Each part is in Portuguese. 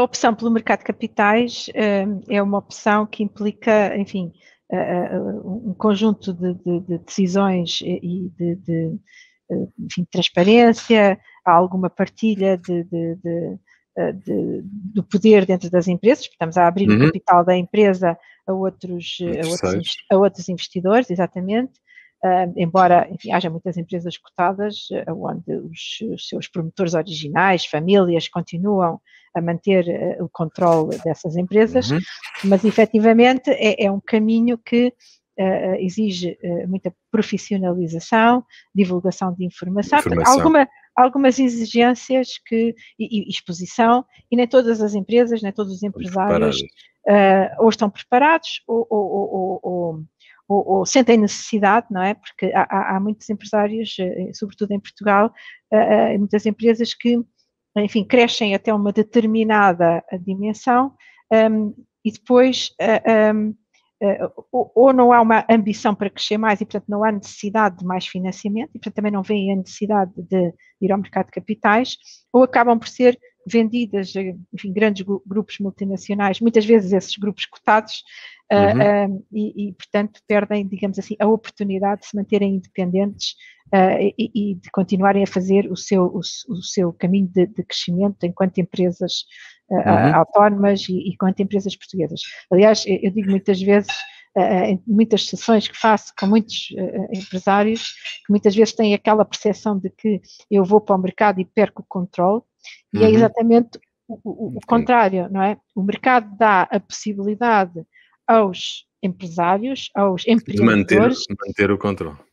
opção pelo mercado de capitais é uma opção que implica, enfim, um conjunto de decisões e enfim, transparência, há alguma partilha do poder dentro das empresas, porque estamos a abrir o capital da empresa a outros investidores, exatamente. Embora, enfim, haja muitas empresas cotadas, onde os seus promotores originais, famílias, continuam a manter o controle dessas empresas, mas efetivamente é um caminho que exige muita profissionalização, divulgação de informação. Algumas exigências e exposição, e nem todas as empresas, nem todos os empresários ou estão preparados ou sentem necessidade, não é? Porque há muitos empresários, sobretudo em Portugal, muitas empresas que, enfim, crescem até uma determinada dimensão e depois ou não há uma ambição para crescer mais e, portanto, não há necessidade de mais financiamento e, portanto, também não veem a necessidade de ir ao mercado de capitais, ou acabam por ser vendidas, enfim, grandes grupos multinacionais, muitas vezes esses grupos cotados, e, portanto, perdem, digamos assim, a oportunidade de se manterem independentes e de continuarem a fazer o seu caminho de crescimento enquanto empresas autónomas e enquanto empresas portuguesas. Aliás, eu digo muitas vezes, em muitas sessões que faço com muitos empresários, que muitas vezes têm aquela percepção de que eu vou para o mercado e perco o controle, e é exatamente o contrário, não é? O mercado dá a possibilidade aos empresários, aos empreendedores,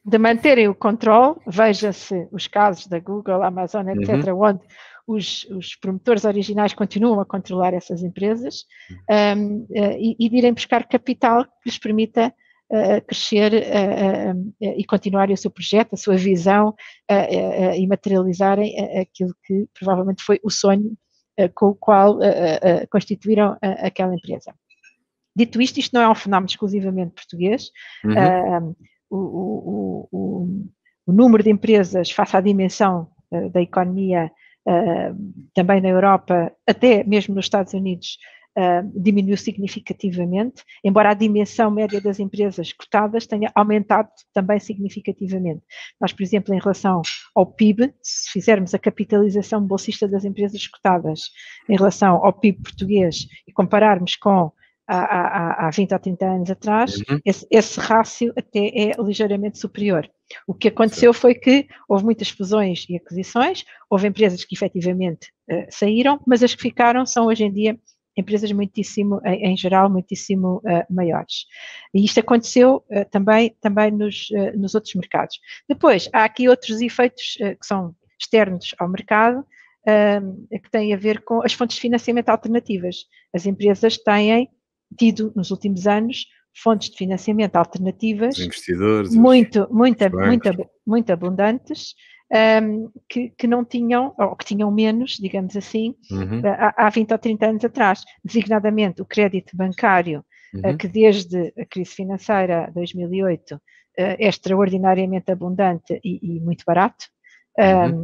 de manterem o controle. Veja-se os casos da Google, Amazon, etc., onde os promotores originais continuam a controlar essas empresas e de irem buscar capital que lhes permita crescer e continuarem o seu projeto, a sua visão e materializarem aquilo que provavelmente foi o sonho com o qual constituíram aquela empresa. Dito isto, isto não é um fenómeno exclusivamente português. O número de empresas face à dimensão da economia, também na Europa, até mesmo nos Estados Unidos, diminuiu significativamente, embora a dimensão média das empresas cotadas tenha aumentado também significativamente. Nós, por exemplo, em relação ao PIB, se fizermos a capitalização bolsista das empresas cotadas em relação ao PIB português e compararmos com há 20 ou 30 anos atrás, esse rácio até é ligeiramente superior. O que aconteceu foi que houve muitas fusões e aquisições, houve empresas que efetivamente saíram, mas as que ficaram são hoje em dia empresas muitíssimo, em geral, muitíssimo maiores. E isto aconteceu também nos outros mercados. Depois, há aqui outros efeitos que são externos ao mercado, que têm a ver com as fontes de financiamento alternativas. As empresas têm tido, nos últimos anos, fontes de financiamento alternativas muito abundantes, que não tinham, ou que tinham menos, digamos assim, há 20 ou 30 anos atrás, designadamente o crédito bancário, que desde a crise financeira de 2008 é extraordinariamente abundante e muito barato,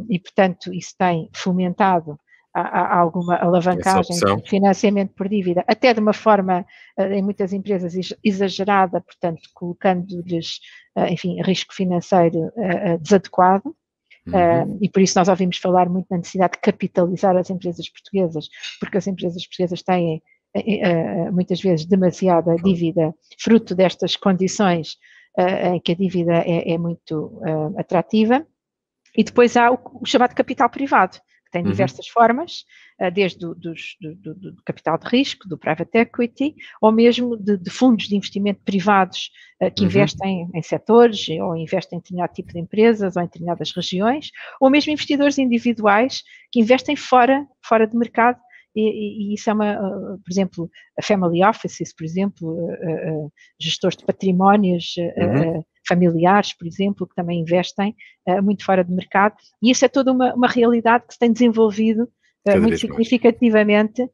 e portanto isso tem fomentado alguma alavancagem de financiamento por dívida, até de uma forma, em muitas empresas, exagerada, portanto, colocando-lhes, enfim, risco financeiro desadequado, e por isso nós ouvimos falar muito na necessidade de capitalizar as empresas portuguesas, porque as empresas portuguesas têm, muitas vezes, demasiada dívida, fruto destas condições em que a dívida é muito atrativa. E depois há o chamado capital privado, que tem diversas formas, desde do capital de risco, do private equity, ou mesmo de fundos de investimento privados que investem em setores, ou investem em determinado tipo de empresas, ou em determinadas regiões, ou mesmo investidores individuais que investem fora de mercado, e isso é por exemplo, a family offices, por exemplo, gestores de patrimónios familiares, por exemplo, que também investem muito fora de mercado, e isso é toda uma realidade que se tem desenvolvido muito significativamente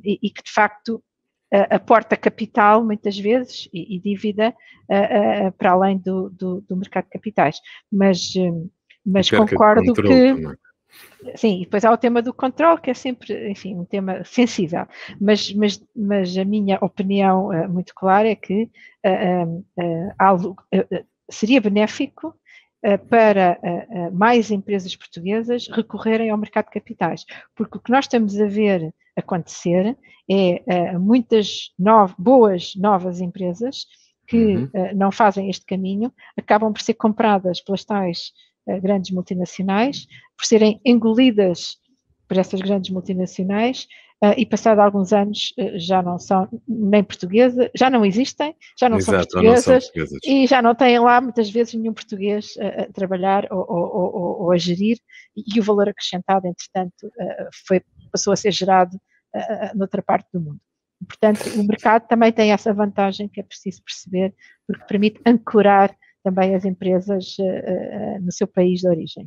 e que, de facto, aporta capital, muitas vezes, e dívida para além do mercado de capitais. Mas concordo que... Sim, e depois há o tema do controle, que é sempre, enfim, um tema sensível. Mas a minha opinião muito clara é que seria benéfico para mais empresas portuguesas recorrerem ao mercado de capitais, porque o que nós estamos a ver acontecer é muitas boas novas empresas que não fazem este caminho, acabam por ser compradas pelas tais grandes multinacionais, por serem engolidas por essas grandes multinacionais e passado alguns anos já não são nem portuguesas, já não existem, já não são portuguesas e já não têm lá muitas vezes nenhum português a trabalhar ou a gerir e o valor acrescentado, entretanto, passou a ser gerado noutra parte do mundo. Portanto, o mercado também tem essa vantagem que é preciso perceber, porque permite ancorar também as empresas no seu país de origem.